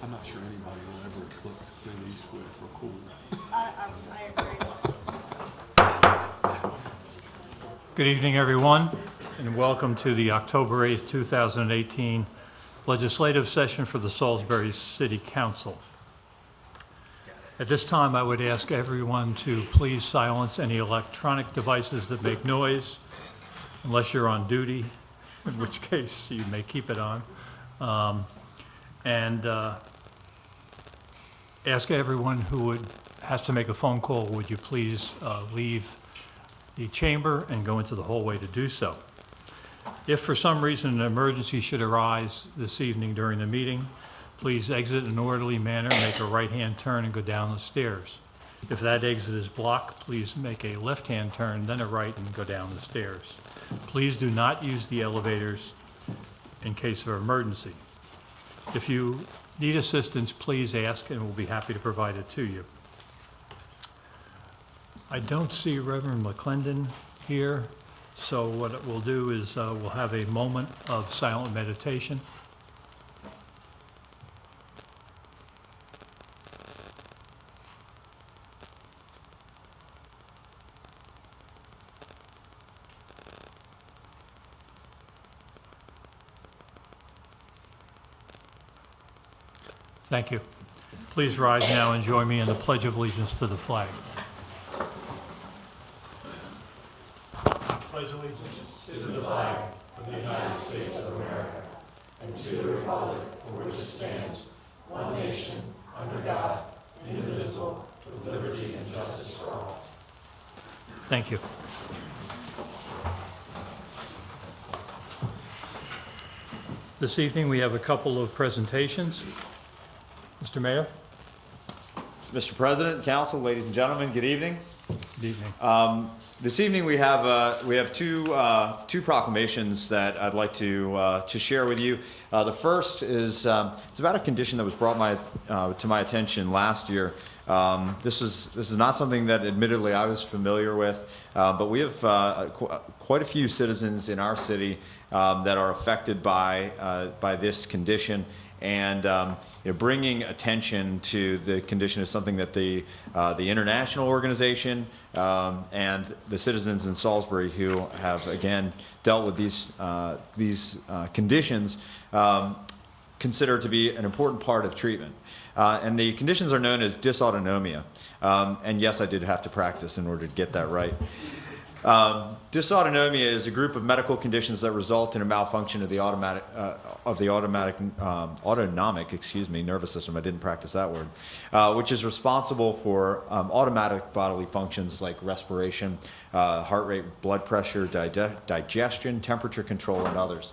I'm not sure anybody will ever eclipse Clint Eastwood for cool. I agree. Good evening, everyone, and welcome to the October 8th, 2018 legislative session for the Salisbury City Council. At this time, I would ask everyone to please silence any electronic devices that make noise, unless you're on duty, in which case you may keep it on. Ask everyone who has to make a phone call, would you please leave the chamber and go into the hallway to do so. If for some reason an emergency should arise this evening during the meeting, please exit in an orderly manner, make a right-hand turn and go down the stairs. If that exit is blocked, please make a left-hand turn, then a right and go down the stairs. Please do not use the elevators in case of emergency. If you need assistance, please ask and we'll be happy to provide it to you. I don't see Reverend McClendon here, so what we'll do is we'll have a moment of silent meditation. Thank you. Please rise now and join me in the Pledge of Allegiance to the flag. Pledge allegiance to the flag of the United States of America and to the republic for which it stands, one nation, under God, indivisible, with liberty and justice for all. Thank you. This evening we have a couple of presentations. Mr. Mayor? Mr. President, Council, ladies and gentlemen, good evening. Good evening. This evening we have two proclamations that I'd like to share with you. The first is it's about a condition that was brought to my attention last year. This is not something that admittedly I was familiar with, but we have quite a few citizens in our city that are affected by this condition, and bringing attention to the condition is something that the international organization and the citizens in Salisbury who have again dealt with these conditions consider to be an important part of treatment. And the conditions are known as dysautonomia. And yes, I did have to practice in order to get that right. Dysautonomia is a group of medical conditions that result in a malfunction of the autonomic nervous system. I didn't practice that word, which is responsible for automatic bodily functions like respiration, heart rate, blood pressure, digestion, temperature control, and others.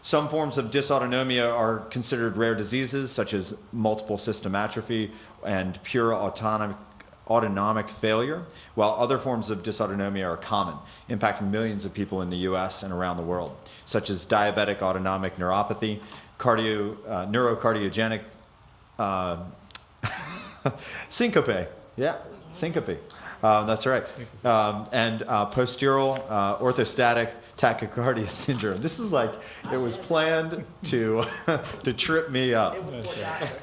Some forms of dysautonomia are considered rare diseases, such as multiple system atrophy and pure autonomic failure, while other forms of dysautonomia are common, impacting millions of people in the U.S. and around the world, such as diabetic autonomic neuropathy, neurocardiogenic syncope. Yeah, syncope. That's right. And postural orthostatic tachycardia syndrome. This is like, it was planned to trip me up.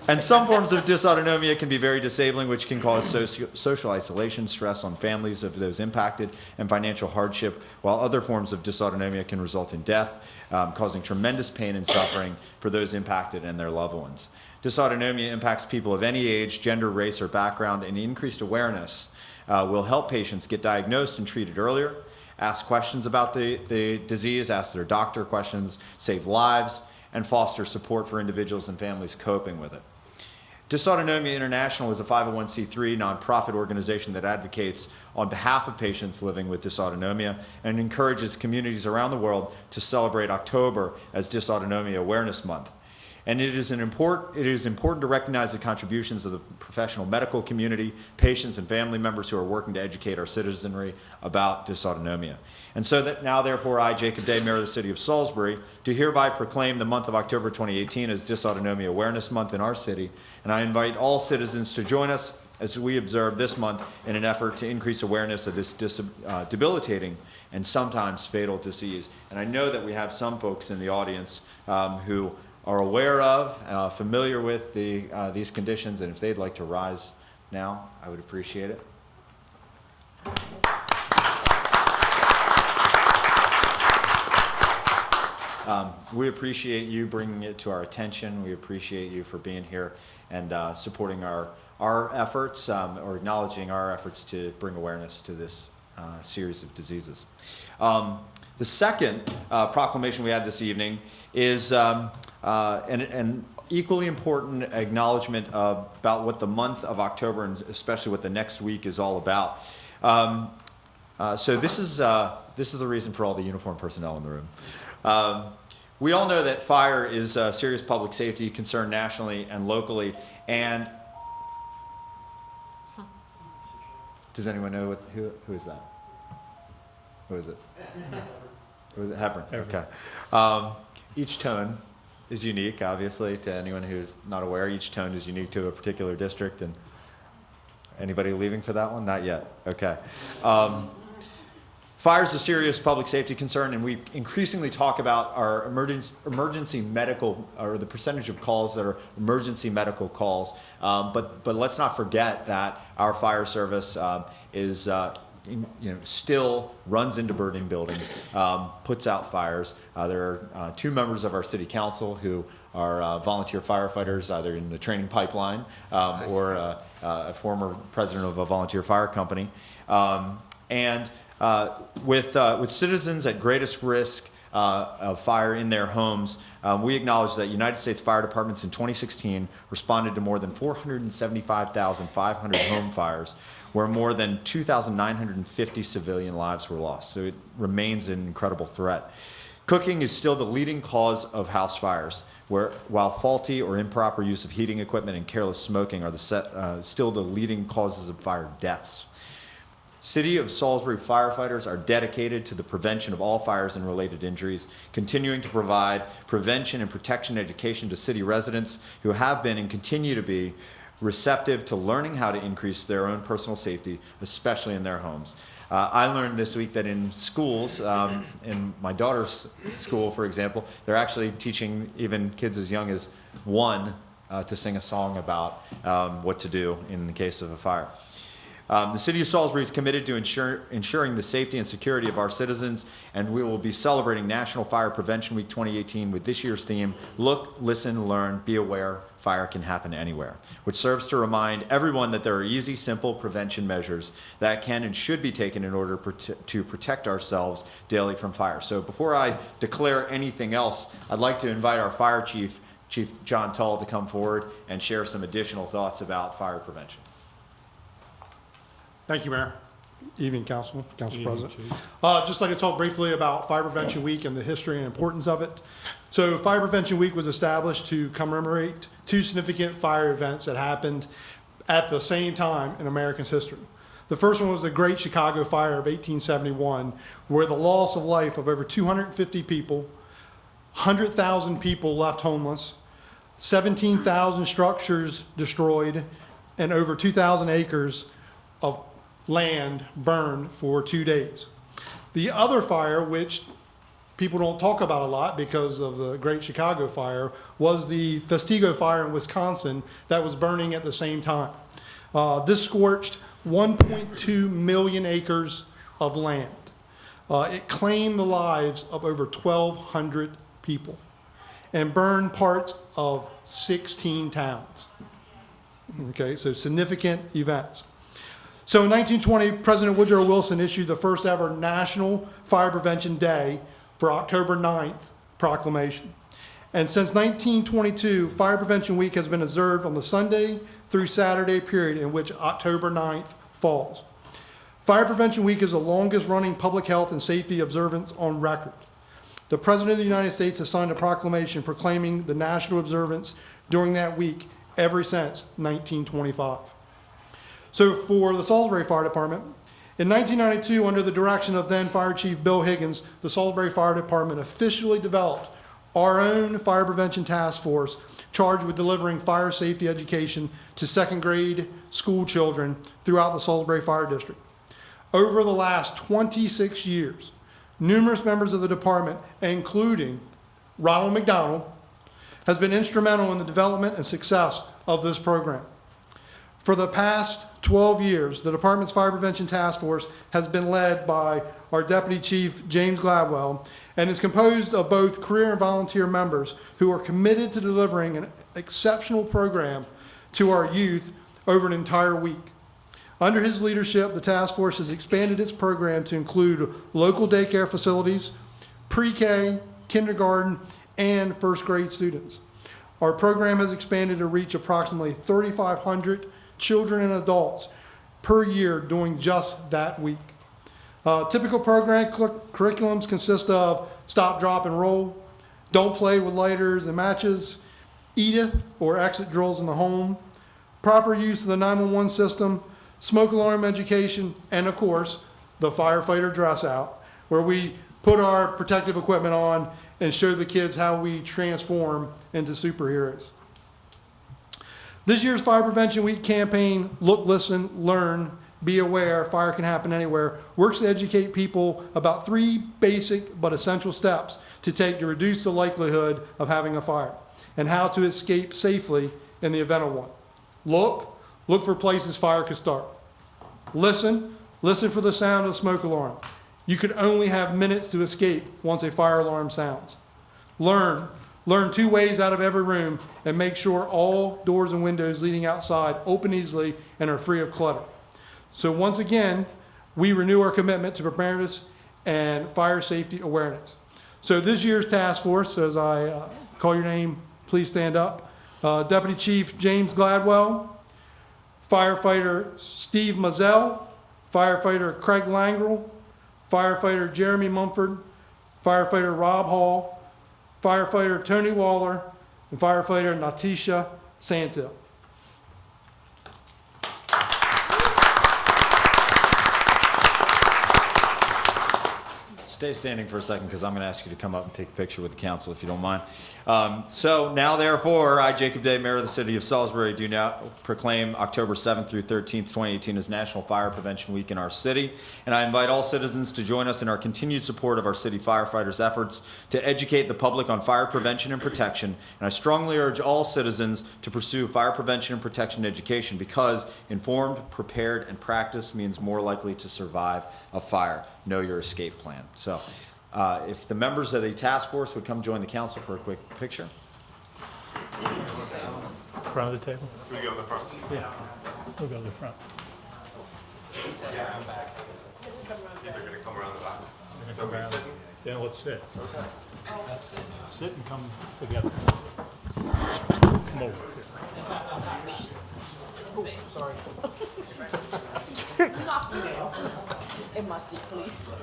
And some forms of dysautonomia can be very disabling, which can cause social isolation, stress on families of those impacted, and financial hardship, while other forms of dysautonomia can result in death, causing tremendous pain and suffering for those impacted and their loved ones. Dysautonomia impacts people of any age, gender, race, or background, and increased awareness will help patients get diagnosed and treated earlier, ask questions about the disease, ask their doctor questions, save lives, and foster support for individuals and families coping with it. Dysautonomia International is a 501c3 nonprofit organization that advocates on behalf of patients living with dysautonomia and encourages communities around the world to celebrate October as Dysautonomia Awareness Month. And it is important to recognize the contributions of the professional medical community, patients, and family members who are working to educate our citizenry about dysautonomia. And so that now, therefore, I, Jacob Day, Mayor of the City of Salisbury, do hereby proclaim the month of October 2018 as Dysautonomia Awareness Month in our city. And I invite all citizens to join us as we observe this month in an effort to increase awareness of this debilitating and sometimes fatal disease. And I know that we have some folks in the audience who are aware of, familiar with these conditions, and if they'd like to rise now, I would appreciate it. We appreciate you bringing it to our attention. We appreciate you for being here and supporting our efforts, or acknowledging our efforts to bring awareness to this series of diseases. The second proclamation we had this evening is an equally important acknowledgement about what the month of October, and especially what the next week, is all about. So this is the reason for all the uniformed personnel in the room. We all know that fire is a serious public safety concern nationally and locally. And does anyone know who is that? Who is it? Who is it? Hepburn. Okay. Each tone is unique, obviously, to anyone who's not aware. Each tone is unique to a particular district. And anybody leaving for that one? Not yet. Okay. Fire is a serious public safety concern, and we increasingly talk about our emergency medical, or the percentage of calls that are emergency medical calls. But let's not forget that our fire service is still runs into burning buildings, puts out fires. There are 2 members of our city council who are volunteer firefighters, either in the training pipeline or a former president of a volunteer fire company. With citizens at greatest risk of fire in their homes, we acknowledge that United States fire departments in 2016 responded to more than 475,500 home fires, where more than 2,950 civilian lives were lost. So it remains an incredible threat. Cooking is still the leading cause of house fires, while faulty or improper use of heating equipment and careless smoking are still the leading causes of fire deaths. City of Salisbury firefighters are dedicated to the prevention of all fires and related injuries, continuing to provide prevention and protection education to city residents who have been and continue to be receptive to learning how to increase their own personal safety, especially in their homes. I learned this week that in schools, in my daughter's school, for example, they're actually teaching even kids as young as 1 to sing a song about what to do in the case of a fire. The City of Salisbury is committed to ensuring the safety and security of our citizens, and we will be celebrating National Fire Prevention Week 2018 with this year's theme, Look, Listen, Learn, Be Aware, Fire Can Happen Anywhere, which serves to remind everyone that there are easy, simple prevention measures that can and should be taken in order to protect ourselves daily from fire. So before I declare anything else, I'd like to invite our Fire Chief, Chief John Tull, to come forward and share some additional thoughts about fire prevention. Thank you, Mayor. Evening, Council President. Just like to talk briefly about Fire Prevention Week and the history and importance of it. So Fire Prevention Week was established to commemorate 2 significant fire events that happened at the same time in America's history. The first one was the Great Chicago Fire of 1871, where the loss of life of over 250 people, 100,000 people left homeless, 17,000 structures destroyed, and over 2,000 acres of land burned for 2 days. The other fire, which people don't talk about a lot because of the Great Chicago Fire, was the Festigo Fire in Wisconsin that was burning at the same time. This scorched 1.2 million acres of land. It claimed the lives of over 1,200 people and burned parts of 16 towns. Okay, so significant events. So in 1920, President Woodrow Wilson issued the first ever National Fire Prevention Day for October 9th proclamation. And since 1922, Fire Prevention Week has been observed on the Sunday through Saturday period in which October 9th falls. Fire Prevention Week is the longest running public health and safety observance on record. The President of the United States has signed a proclamation proclaiming the national observance during that week ever since 1925. So for the Salisbury Fire Department, in 1992, under the direction of then Fire Chief Bill Higgins, the Salisbury Fire Department officially developed our own fire prevention task force charged with delivering fire safety education to 2nd grade school children throughout the Salisbury Fire District. Over the last 26 years, numerous members of the department, including Ronald McDonald, has been instrumental in the development and success of this program. For the past 12 years, the Department's Fire Prevention Task Force has been led by our Deputy Chief, James Gladwell, and is composed of both career and volunteer members who are committed to delivering an exceptional program to our youth over an entire week. Under his leadership, the task force has expanded its program to include local daycare facilities, pre-K, kindergarten, and first grade students. Our program has expanded to reach approximately 3,500 children and adults per year during just that week. Typical program curriculums consist of stop, drop, and roll, don't play with lighters and matches, Edith or exit drills in the home, proper use of the 911 system, smoke alarm education, and of course, the firefighter dress out, where we put our protective equipment on and show the kids how we transform into superheroes. This year's Fire Prevention Week campaign, Look, Listen, Learn, Be Aware, Fire Can Happen Anywhere, works to educate people about 3 basic but essential steps to take to reduce the likelihood of having a fire and how to escape safely in the event of one. Look for places fire could start. Listen for the sound of the smoke alarm. You could only have minutes to escape once a fire alarm sounds. Learn 2 ways out of every room and make sure all doors and windows leading outside open easily and are free of clutter. So once again, we renew our commitment to preparedness and fire safety awareness. So this year's task force, as I call your name, please stand up. Deputy Chief James Gladwell, Firefighter Steve Mazzell, Firefighter Craig Langrel, Firefighter Jeremy Mumford, Firefighter Rob Hall, Firefighter Tony Waller, and Firefighter Natisha Santil. Stay standing for a second because I'm going to ask you to come up and take a picture with the council if you don't mind. So now, therefore, I, Jacob Day, Mayor of the City of Salisbury, do now proclaim October 7th through 13th, 2018 as National Fire Prevention Week in our city. And I invite all citizens to join us in our continued support of our city firefighters' efforts to educate the public on fire prevention and protection. And I strongly urge all citizens to pursue fire prevention and protection education because informed, prepared, and practiced means more likely to survive a fire. Know your escape plan. So if the members of the task force would come join the council for a quick picture. Front of the table? Should we go in the front? Yeah, we'll go to the front. They're gonna come around the back. So we sitting? Then let's sit. Okay. Sit and come together. Come over here. Sorry. In my seat, please.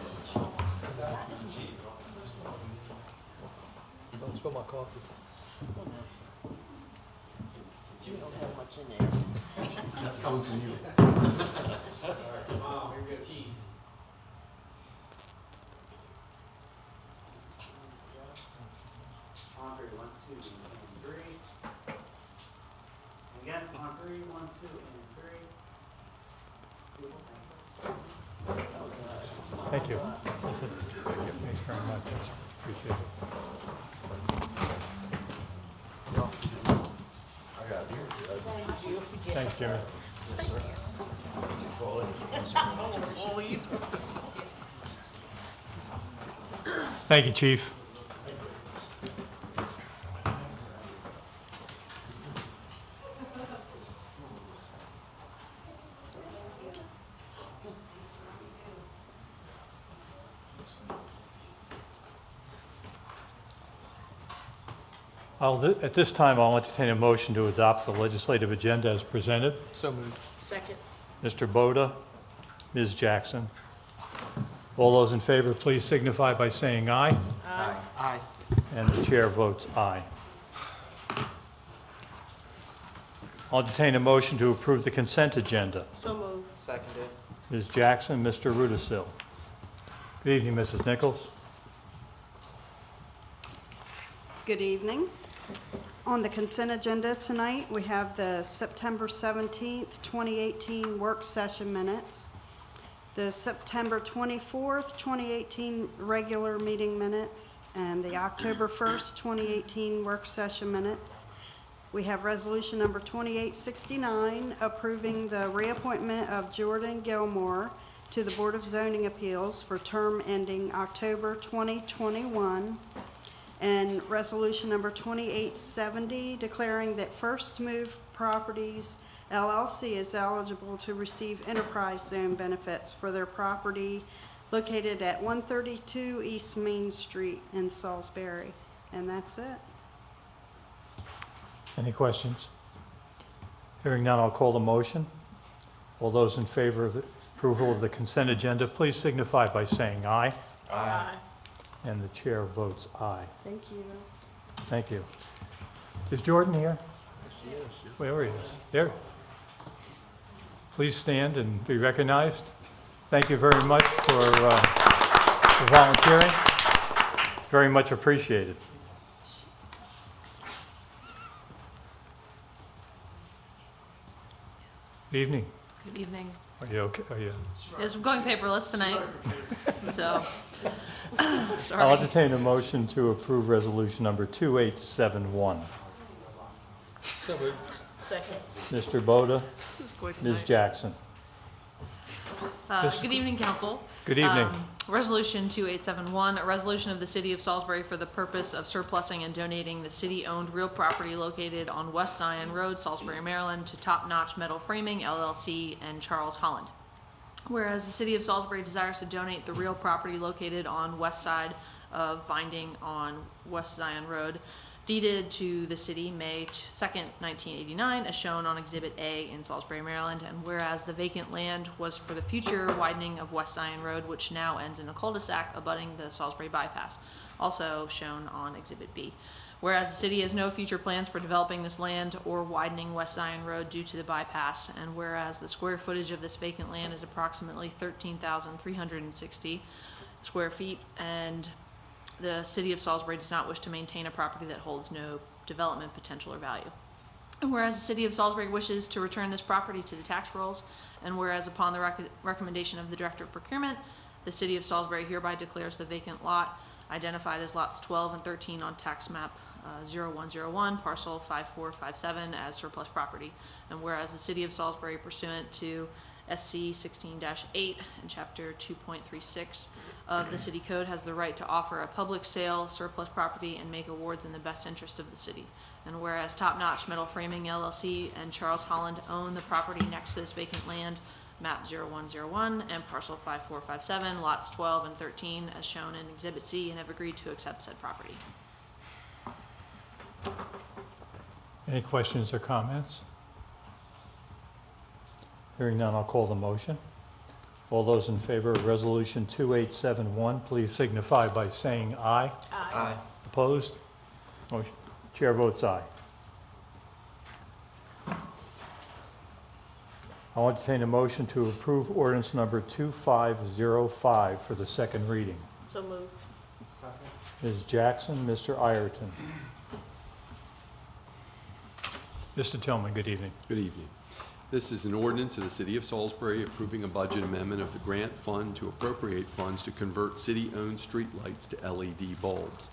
Don't spill my coffee. You don't have much in there. That's coming from you. Wow, here you go, cheese. On three, 1, 2, and 3. Again, on 3, 1, 2, and 3. Thank you. Thanks very much. Appreciate it. Thanks, Jimmy. Thank you, Chief. At this time, I'll entertain a motion to adopt the legislative agenda as presented. So moved. Second. Mr. Boda, Ms. Jackson. All those in favor, please signify by saying aye. Aye. And the chair votes aye. I'll entertain a motion to approve the consent agenda. So move. Seconded. Ms. Jackson, Mr. Rudisil. Good evening, Mrs. Nichols. Good evening. On the consent agenda tonight, we have the September 17th, 2018 work session minutes, the September 24th, 2018 regular meeting minutes, and the October 1st, 2018 work session minutes. We have resolution number 2869, approving the reappointment of Jordan Gilmore to the Board of Zoning Appeals for term ending October 2021. And resolution number 2870, declaring that First Move Properties LLC is eligible to receive enterprise zone benefits for their property located at 132 East Main Street in Salisbury. And that's it. Any questions? Hearing none, I'll call the motion. All those in favor of the approval of the consent agenda, please signify by saying aye. Aye. And the chair votes aye. Thank you. Thank you. Is Jordan here? Where he is? There. Please stand and be recognized. Thank you very much for volunteering. Very much appreciated. Good evening. Good evening. Are you okay? Are you? Yes, I'm going paperless tonight, so, I'll sorry. entertain a motion to approve resolution number 2871. So moved. Second. Mr. Boda, This is quick Ms. tonight. Jackson. Good evening, council. Good evening. Resolution 2871, a resolution of the City of Salisbury for the purpose of surplusing and donating the city-owned real property located on West Zion Road, Salisbury, Maryland, to Top Notch Metal Framing, LLC, and Charles Holland. Whereas the City of Salisbury desires to donate the real property located on west side of Binding on West Zion Road, deeded to the city May 2nd, 1989, as shown on Exhibit A in Salisbury, Maryland, and whereas the vacant land was for the future widening of West Zion Road, which now ends in a cul-de-sac abutting the Salisbury bypass, also shown on Exhibit B. Whereas the city has no future plans for developing this land or widening West Zion Road due to the bypass, and whereas the square footage of this vacant land is approximately 13,360 square feet, and the City of Salisbury does not wish to maintain a property that holds no development potential or value. And whereas the City of Salisbury wishes to return this property to the tax rolls, and whereas upon the recommendation of the Director of Procurement, the City of Salisbury hereby declares the vacant lot identified as lots 12 and 13 on tax map 0101, parcel 5457 as surplus property. And whereas the City of Salisbury, pursuant to SC 16-8 and Chapter 2.36 of the City Code, has the right to offer a public sale surplus property and make awards in the best interest of the city. And whereas Top Notch Metal Framing LLC and Charles Holland own the property next to this vacant land, map 0101 and parcel 5457, lots 12 and 13, as shown in Exhibit C, and have agreed to accept said property. Any questions or comments? Hearing none, I'll call the motion. All those in favor of resolution 2871, please signify by saying aye. Aye. Opposed? Motion, chair votes aye. I'll entertain a motion to approve ordinance number 2505 for the second reading. So move. Ms. Jackson, Mr. Ireton. Mr. Tillman, good evening. Good evening. This is an ordinance of the City of Salisbury approving a budget amendment of the grant fund to appropriate funds to convert city-owned streetlights to LED bulbs.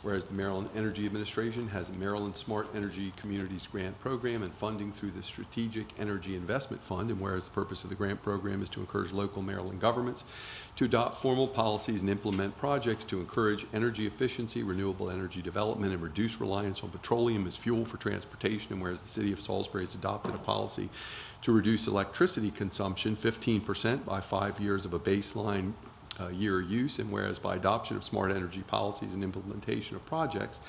Whereas the Maryland Energy Administration has a Maryland Smart Energy Communities Grant Program and funding through the Strategic Energy Investment Fund, and whereas the purpose of the grant program is to encourage local Maryland governments to adopt formal policies and implement projects to encourage energy efficiency, renewable energy development, and reduce reliance on petroleum as fuel for transportation, and whereas the City of Salisbury has adopted a policy to reduce electricity consumption 15% by 5 years of a baseline year use, and whereas by adoption of smart energy policies and implementation of projects,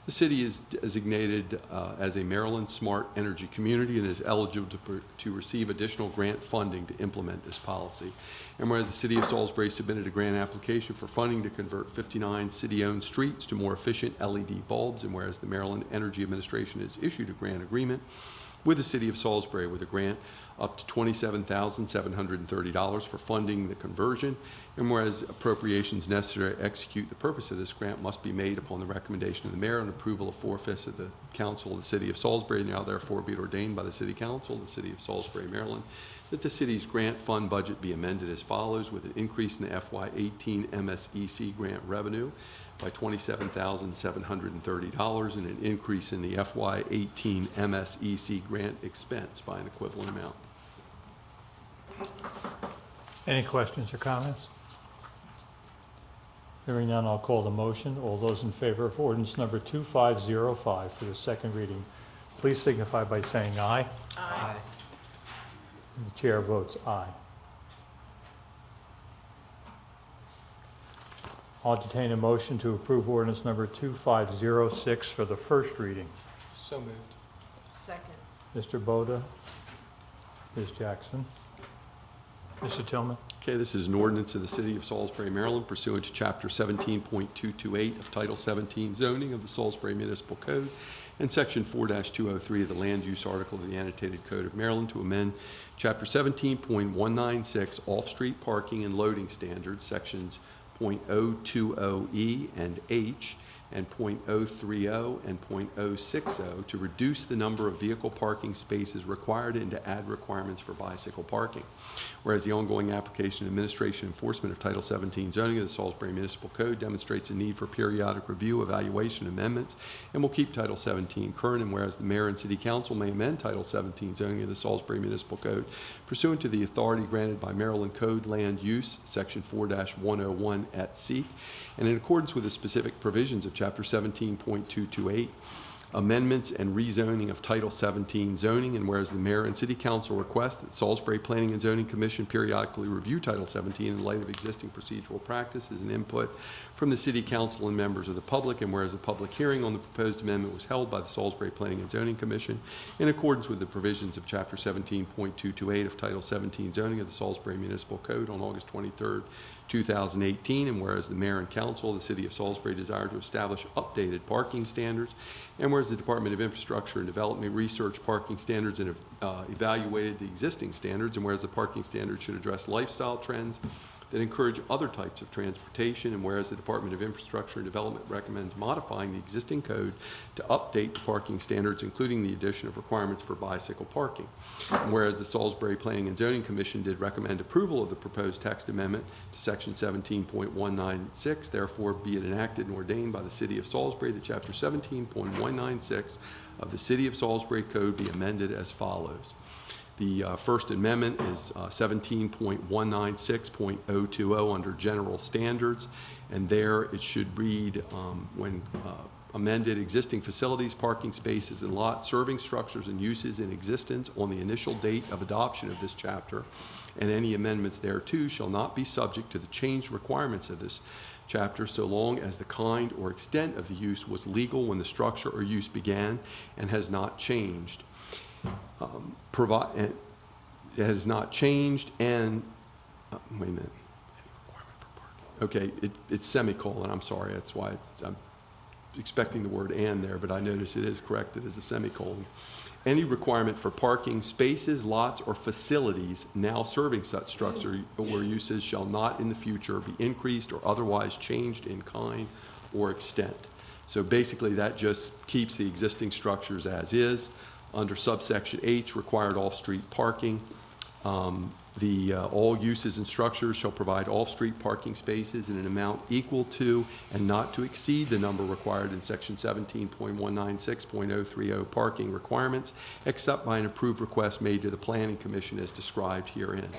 the city is designated as a Maryland Smart Energy Community and is eligible to receive additional grant funding to implement this policy. And whereas the City of Salisbury submitted a grant application for funding to convert 59 city-owned streets to more efficient LED bulbs, and whereas the Maryland Energy Administration has issued a grant agreement with the City of Salisbury with a grant up to $27,730 for funding the conversion, and whereas appropriations necessary to execute the purpose of this grant must be made upon the recommendation of the mayor and approval of 4/5 of the council of the city of Salisbury, now therefore be it ordained by the city council of the city of Salisbury, Maryland, that the city's grant fund budget be amended as follows, with an increase in the FY18 MSEC grant revenue by $27,730 and an increase in the FY18 MSEC grant expense by an equivalent amount. Any questions or comments? Hearing none, I'll call the motion. All those in favor of ordinance number 2505 for the second reading, please signify by saying aye. Aye. The chair votes aye. I'll entertain a motion to approve ordinance number 2506 for the first reading. So moved. Second. Mr. Boda, Ms. Jackson, Mr. Tillman. Okay, this is an ordinance of the City of Salisbury, Maryland pursuant to Chapter 17.228 of Title 17 zoning of the Salisbury Municipal Code and Section 4-203 of the Land Use Article of the Annotated Code of Maryland to amend Chapter 17.196 Off-Street Parking and Loading Standards, Sections .020E and H, and .030 and .060 to reduce the number of vehicle parking spaces required and to add requirements for bicycle parking. Whereas the ongoing application, administration, enforcement of Title 17 zoning of the Salisbury Municipal Code demonstrates a need for periodic review, evaluation, amendments, and will keep Title 17 current, and whereas the mayor and city council may amend Title 17 zoning of the Salisbury Municipal Code pursuant to the authority granted by Maryland Code Land Use, Section 4-101 et seq, and in accordance with the specific provisions of Chapter 17.228, amendments and rezoning of Title 17 zoning, and whereas the mayor and city council request that Salisbury Planning and Zoning Commission periodically review Title 17 in light of existing procedural practices and input from the city council and members of the public, and whereas a public hearing on the proposed amendment was held by the Salisbury Planning and Zoning Commission in accordance with the provisions of Chapter 17.228 of Title 17 zoning of the Salisbury Municipal Code on August 23rd, 2018, and whereas the mayor and council of the city of Salisbury desire to establish updated parking standards, and whereas the Department of Infrastructure and Development researched parking standards and evaluated the existing standards, and whereas the parking standards should address lifestyle trends that encourage other types of transportation, and whereas the Department of Infrastructure and Development recommends modifying the existing code to update the parking standards, including the addition of requirements for bicycle parking. And whereas the Salisbury Planning and Zoning Commission did recommend approval of the proposed text amendment to Section 17.196, therefore be it enacted and ordained by the City of Salisbury that Chapter 17.196 of the City of Salisbury Code be amended as follows. The First Amendment is 17.196.020 under General Standards, and there it should read, when amended, existing facilities, parking spaces, and lots, serving structures and uses in existence on the initial date of adoption of this chapter, and any amendments thereto shall not be subject to the changed requirements of this chapter so long as the kind or extent of the use was legal when the structure or use began and has not changed. It has not changed and, wait a minute. Okay, it's semicolon, I'm sorry, that's why I'm expecting the word and there, but I notice it is corrected as a semicolon. Any requirement for parking spaces, lots, or facilities now serving such structure or uses shall not in the future be increased or otherwise changed in kind or extent. So basically that just keeps the existing structures as is. Under subsection H, required off-street parking, all uses and structures shall provide off-street parking spaces in an amount equal to and not to exceed the number required in Section 17.196.030 parking requirements, except by an approved request made to the Planning Commission as described herein.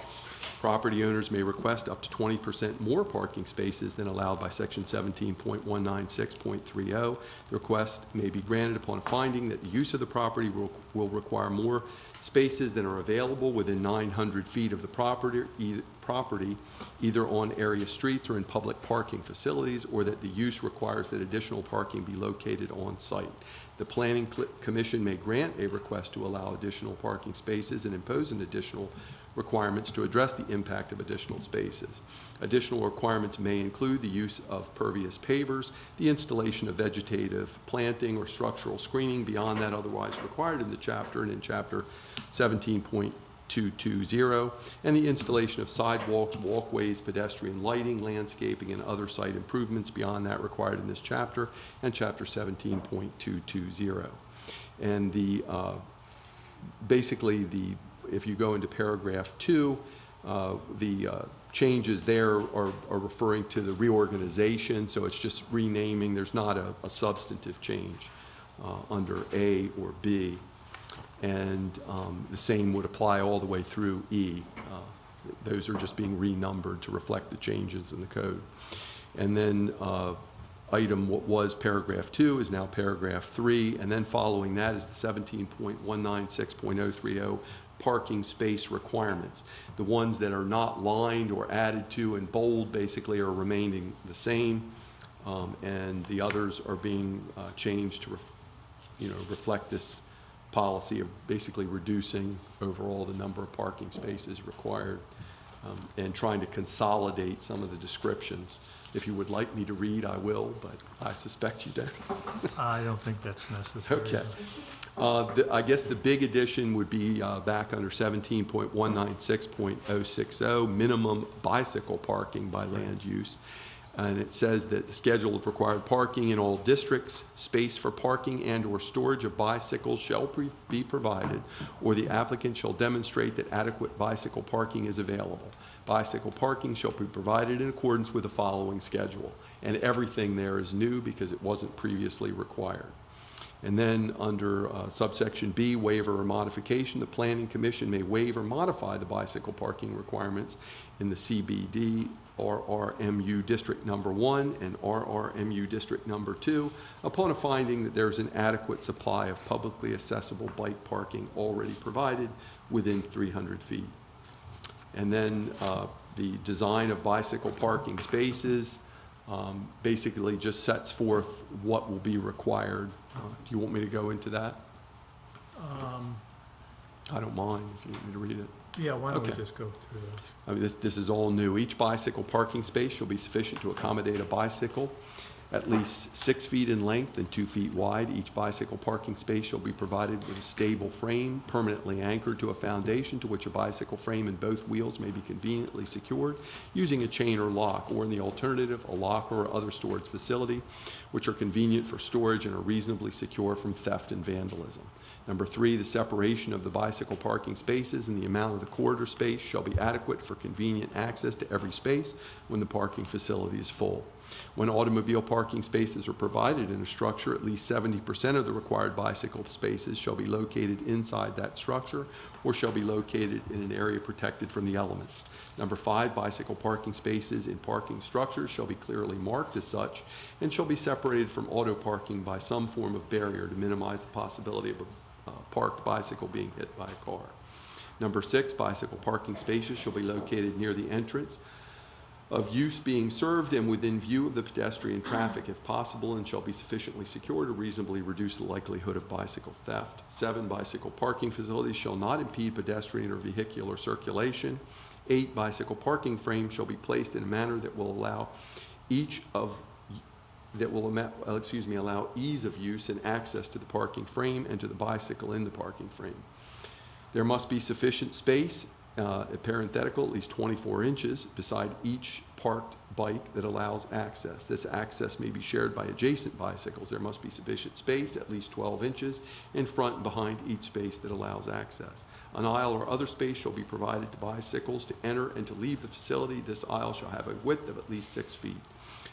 Property owners may request up to 20% more parking spaces than allowed by Section 17.196.30. The request may be granted upon finding that the use of the property will require more spaces than are available within 900 feet of the property, either on area streets or in public parking facilities, or that the use requires that additional parking be located on site. The Planning Commission may grant a request to allow additional parking spaces and impose an additional requirements to address the impact of additional spaces. Additional requirements may include the use of pervious pavers, the installation of vegetative planting or structural screening beyond that otherwise required in the chapter and in Chapter 17.228 17.220, and the installation of sidewalks, walkways, pedestrian lighting, landscaping, and other site improvements beyond that required in this chapter, and Chapter 17.220. And basically, if you go into paragraph 2, the changes there are referring to the reorganization, so it's just renaming. There's not a substantive change under A or B. And the same would apply all the way through E. Those are just being renumbered to reflect the changes in the code. And then what was paragraph 2 is now paragraph 3, and then following that is the 17.196.030 parking space requirements. The ones that are not lined or added to in bold basically are remaining the same, and the others are being changed to reflect this policy of basically reducing overall the number of parking spaces required, and trying to consolidate some of the descriptions. If you would like me to read, I will, but I suspect you don't. I don't think that's necessary. Okay. I guess the big addition would be back under 17.196.060, minimum bicycle parking by land use. And it says that the schedule of required parking in all districts, space for parking and/or storage of bicycles shall be provided, or the applicant shall demonstrate that adequate bicycle parking is available. Bicycle parking shall be provided in accordance with the following schedule. And everything there is new because it wasn't previously required. And then under subsection B, waiver or modification, the Planning Commission may waive or modify the bicycle parking requirements in the CBD, RRMU District Number 1 and RRMU District Number 2 upon a finding that there is an adequate supply of publicly accessible bike parking already provided within 300 feet. And then the design of bicycle parking spaces basically just sets forth what will be required. Do you want me to go into that? I don't mind if you want me to read it. Yeah, why don't we Okay. just go through those? I mean, this is all new. Each bicycle parking space shall be sufficient to accommodate a bicycle at least 6 feet in length and 2 feet wide. Each bicycle parking space shall be provided with a stable frame permanently anchored to a foundation to which a bicycle frame and both wheels may be conveniently secured using a chain or lock, or in the alternative, a locker or other storage facility, which are convenient for storage and are reasonably secure from theft and vandalism. Number 3, the separation of the bicycle parking spaces and the amount of the corridor space shall be adequate for convenient access to every space when the parking facility is full. When automobile parking spaces are provided in a structure, at least 70% of the required bicycle spaces shall be located inside that structure or shall be located in an area protected from the elements. Number 5, bicycle parking spaces in parking structures shall be clearly marked as such and shall be separated from auto parking by some form of barrier to minimize the possibility of a parked bicycle being hit by a car. Number 6, bicycle parking spaces shall be located near the entrance of use being served and within view of the pedestrian traffic if possible, and shall be sufficiently secure to reasonably reduce the likelihood of bicycle theft. 7, bicycle parking facilities shall not impede pedestrian or vehicular circulation. 8, bicycle parking frames shall be placed in a manner that will allow allow ease of use and access to the parking frame and to the bicycle in the parking frame. There must be sufficient space, parenthetical, at least 24 inches, beside each parked bike that allows access. This access may be shared by adjacent bicycles. There must be sufficient space, at least 12 inches, in front and behind each space that allows access. An aisle or other space shall be provided to bicycles to enter and to leave the facility. This aisle shall have a width of at least 6 feet.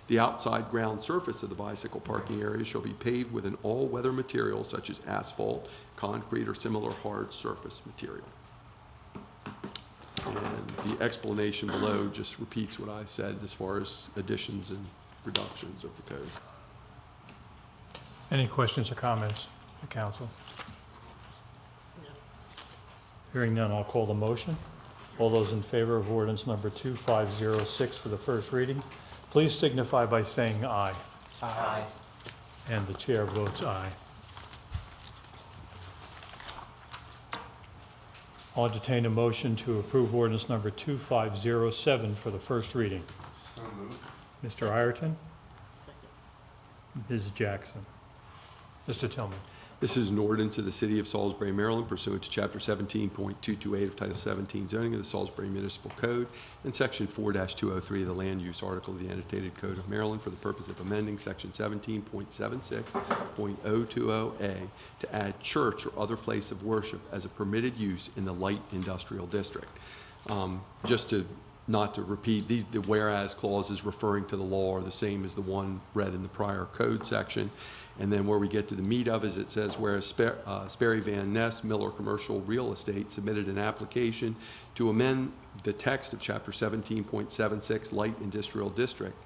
The outside ground surface of the bicycle parking area shall be paved with an all-weather material such as asphalt, concrete, or similar hard surface material. And the explanation below just repeats what I said as far as additions and reductions of the code. Any questions or comments, the council? Hearing none, I'll call the motion. All those in favor of ordinance number 2506 for the first reading, please signify by saying aye. Aye. And the chair votes aye. I'll entertain a motion to approve ordinance number 2507 for the first reading. So moved. Mr. Ireton, Second. Ms. Jackson. Mr. Tillman. This is an ordinance of the City of Salisbury, Maryland pursuant to Chapter 17.228 of Title 17 zoning of the Salisbury Municipal Code and Section 4-203 of the Land Use Article of the Annotated Code of Maryland for the purpose of amending Section 17.76.020A to add church or other place of worship as a permitted use in the light industrial district. Just to not to repeat, the whereas clauses referring to the law are the same as the one read in the prior code section. And then where we get to the meat of it says, whereas Sperry Van Ness Miller Commercial Real Estate submitted an application to amend the text of Chapter 17.76 Light Industrial District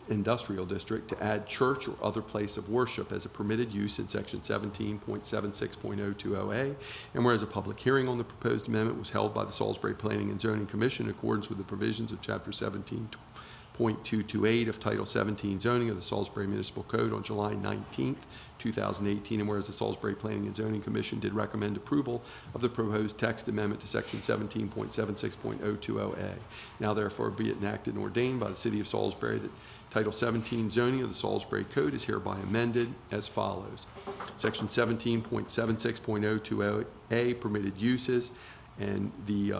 to add church or other place of worship as a permitted use in Section 17.76.020A. And whereas a public hearing on the proposed amendment was held by the Salisbury Planning and Zoning Commission in accordance with the provisions of Chapter 17.228 of Title 17 zoning of the Salisbury Municipal Code on July 19th, 2018, and whereas the Salisbury Planning and Zoning Commission did recommend approval of the proposed text amendment to Section 17.76.020A. Now therefore be it enacted and ordained by the City of Salisbury that Title 17 zoning of the Salisbury Code is hereby amended as follows. Section 17.76.020A permitted uses, and the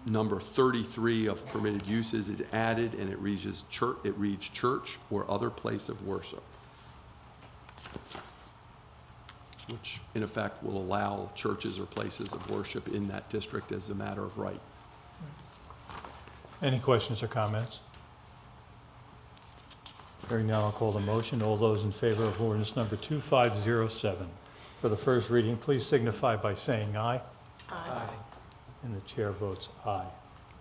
number 33 of permitted uses is added, and it reads church or other place of worship, which in effect will allow churches or places of worship in that district as a matter of right. Any questions or comments? Hearing none, I'll call the motion. All those in favor of ordinance number 2507 for the first reading, please signify by saying aye. Aye. And the chair votes aye.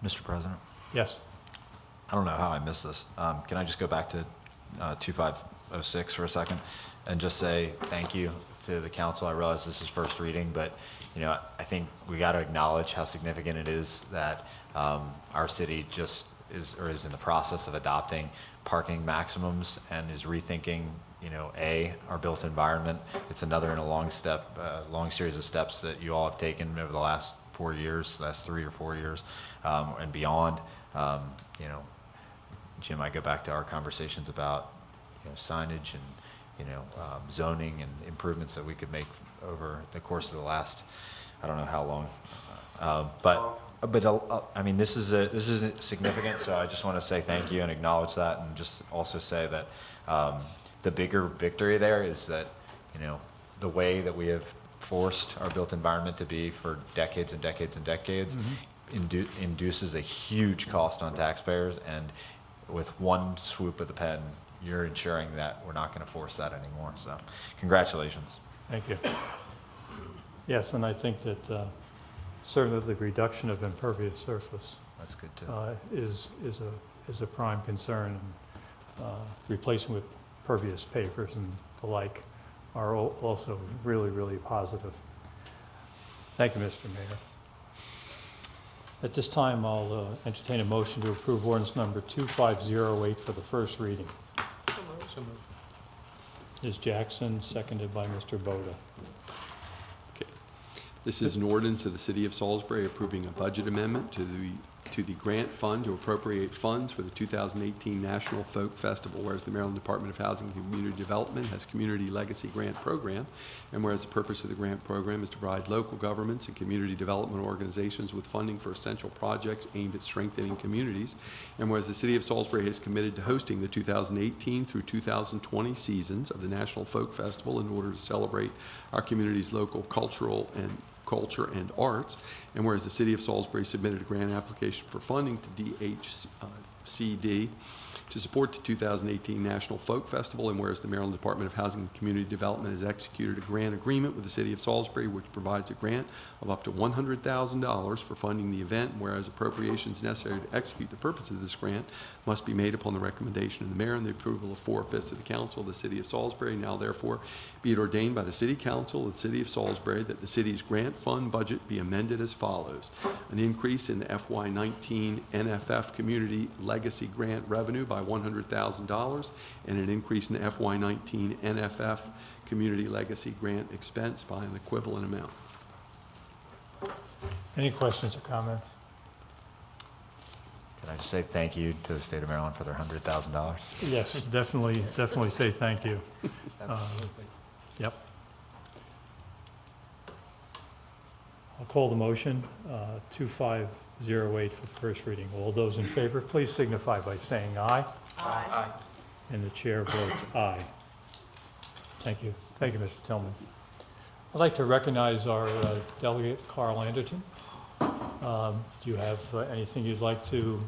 Mr. President, Yes. I don't know how I missed this. Can I just go back to 2506 for a second and just say thank you to the council? I realize this is first reading, but I think we got to acknowledge how significant it is that our city just is in the process of adopting parking maximums and is rethinking our built environment. It's another in a long series of steps that you all have taken over the last 4 years, last 3 or 4 years, and beyond. Jim, I go back to our conversations about signage and zoning and improvements that we could make over the course of the last, I don't know how long, but I mean, this is significant. So I just want to say thank you and acknowledge that, and just also say that the bigger victory there is that the way that we have forced our built environment to be for decades and decades and decades induces a huge cost on taxpayers, and with one swoop of the pen, you're ensuring that we're not going to force that anymore. So congratulations. Thank you. Yes, and I think that certainly the reduction of impervious surface That's good too. is a prime concern. Replacing with pervious pavers and the like are also really, really positive. Thank you, Mr. Mayor. At this time, I'll entertain a motion to approve ordinance number 2508 for the first reading. So moved. Ms. Jackson, seconded by Mr. Boda. This is an ordinance of the City of Salisbury approving a budget amendment to the grant fund to appropriate funds for the 2018 National Folk Festival, whereas the Maryland Department of Housing and Community Development has Community Legacy Grant Program, and whereas the purpose of the grant program is to provide local governments and community development organizations with funding for essential projects aimed at strengthening communities, and whereas the City of Salisbury has committed to hosting the 2018 through 2020 seasons of the National Folk Festival in order to celebrate our community's local culture and arts, and whereas the City of Salisbury submitted a grant application for funding to DHCD to support the 2018 National Folk Festival, and whereas the Maryland Department of Housing and Community Development has executed a grant agreement with the City of Salisbury, which provides a grant of up to $100,000 for funding the event, and whereas appropriations necessary to execute the purpose of this grant must be made upon the recommendation of the mayor and the approval of 4/5 of the council of the City of Salisbury. Now therefore be it ordained by the City Council of the City of Salisbury that the city's grant fund budget be amended as follows. An increase in the FY19 NFF Community Legacy Grant revenue by $100,000, and an increase in the FY19 NFF Community Legacy Grant expense by an equivalent amount. Any questions or comments? Can I just say thank you to the state of Maryland for their $100,000? Yes, definitely say thank you. Yep. I'll call the motion, 2508 for first reading. All those in favor, please signify by saying aye. Aye. And the chair votes aye. Thank you. Thank you, Mr. Tillman. I'd like to recognize our delegate, Carl Anderton. Do you have anything you'd like to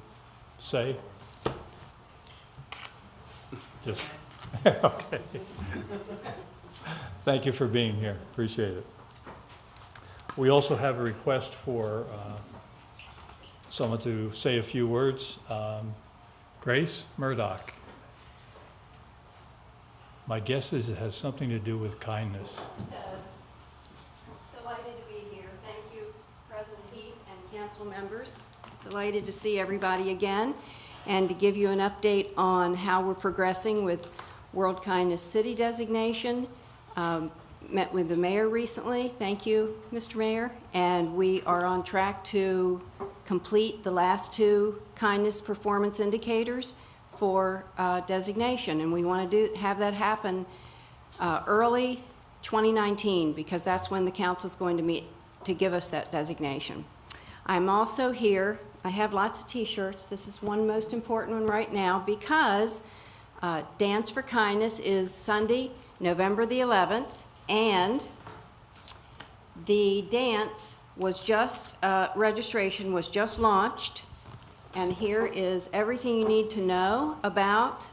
say? Just, okay. Thank you for being here. Appreciate it. We also have a request for someone to say a few words. Grace Murdoch. My guess is it has something to do with kindness. It does. Delighted to be here. Thank you, President Heath and council members. Delighted to see everybody again and to give you an update on how we're progressing with World Kindness City designation. Met with the mayor recently. Thank you, Mr. Mayor. And we are on track to complete the last two kindness performance indicators for designation, and we want to have that happen early 2019, because that's when the council is going to meet to give us that designation. I'm also here, I have lots of t-shirts. This is one most important one right now, because Dance for Kindness is Sunday, November the 11th, and the dance was just, registration was just launched. And here is everything you need to know about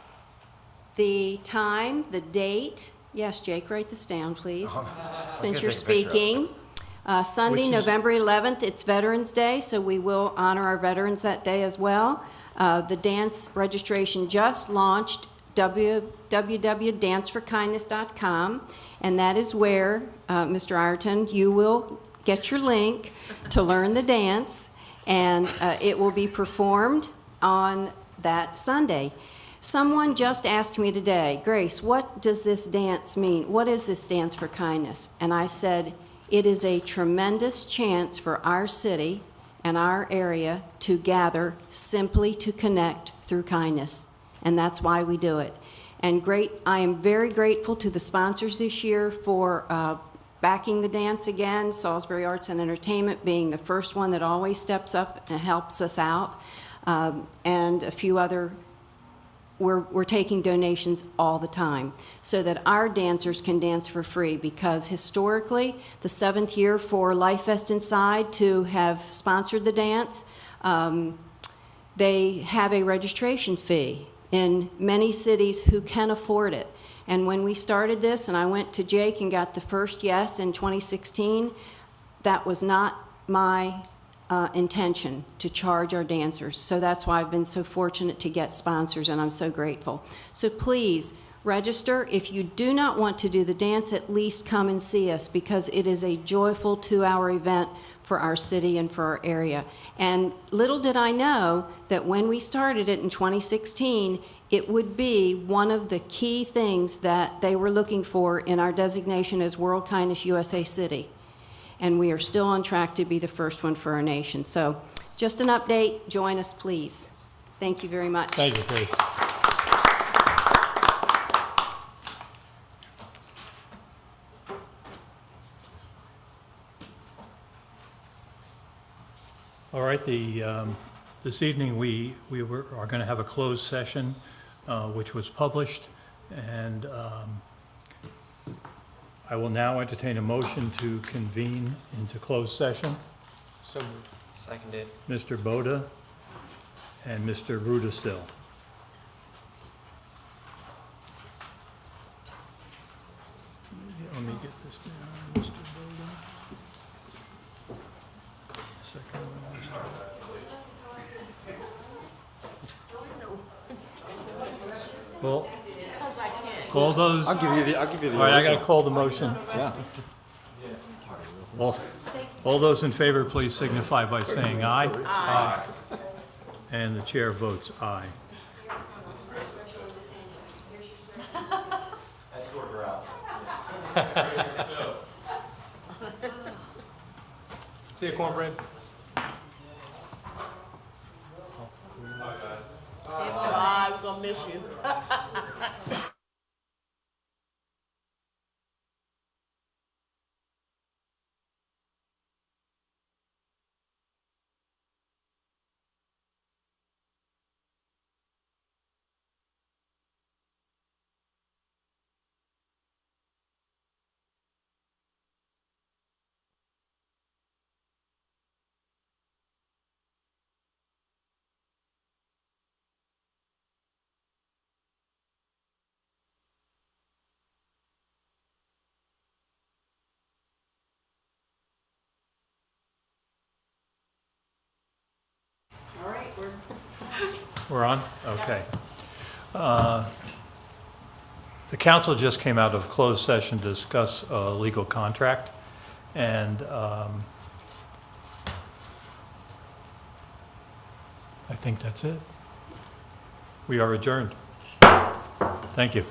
the time, the date. Yes, Jake, write this down, please, since you're speaking. Sunday, November 11th, it's Veterans Day, so we will honor our veterans that day as well. The dance registration just launched, www.danceforkindness.com, and that is where, Mr. Ireton, you will get your link to learn the dance. And it will be performed on that Sunday. Someone just asked me today, Grace, what does this dance mean? What is this Dance for Kindness? And I said, it is a tremendous chance for our city and our area to gather simply to connect through kindness. And that's why we do it. And I am very grateful to the sponsors this year for backing the dance again, Salisbury Arts and Entertainment being the first one that always steps up and helps us out, and a few other. We're taking donations all the time so that our dancers can dance for free, because historically, the 7th year for Life Fest Inside to have sponsored the dance, they have a registration fee in many cities who can afford it. And when we started this, and I went to Jake and got the first yes in 2016, that was not my intention to charge our dancers. So that's why I've been so fortunate to get sponsors, and I'm so grateful. So please register. If you do not want to do the dance, at least come and see us, because it is a joyful 2-hour event for our city and for our area. And little did I know that when we started it in 2016, it would be one of the key things that they were looking for in our designation as World Kindness USA City. And we are still on track to be the first one for our nation. So just an update. Join us, please. Thank you very much. Thank you, Grace. All right, this evening we are going to have a closed session, which was published, and I will now entertain a motion to convene into closed session. So moved. Seconded. Mr. Boda and Mr. Rudisil. Let me get this down, Mr. Boda. Second one. Well, call those. I'll give you the All right, I got to call the motion. Yeah. All those in favor, please signify by saying aye. Aye. And the chair votes aye. See you, cornbread. Bye, we're gonna miss you. We're on? Okay. The council just came out of closed session to discuss a legal contract, and I think that's it. We are adjourned. Thank you.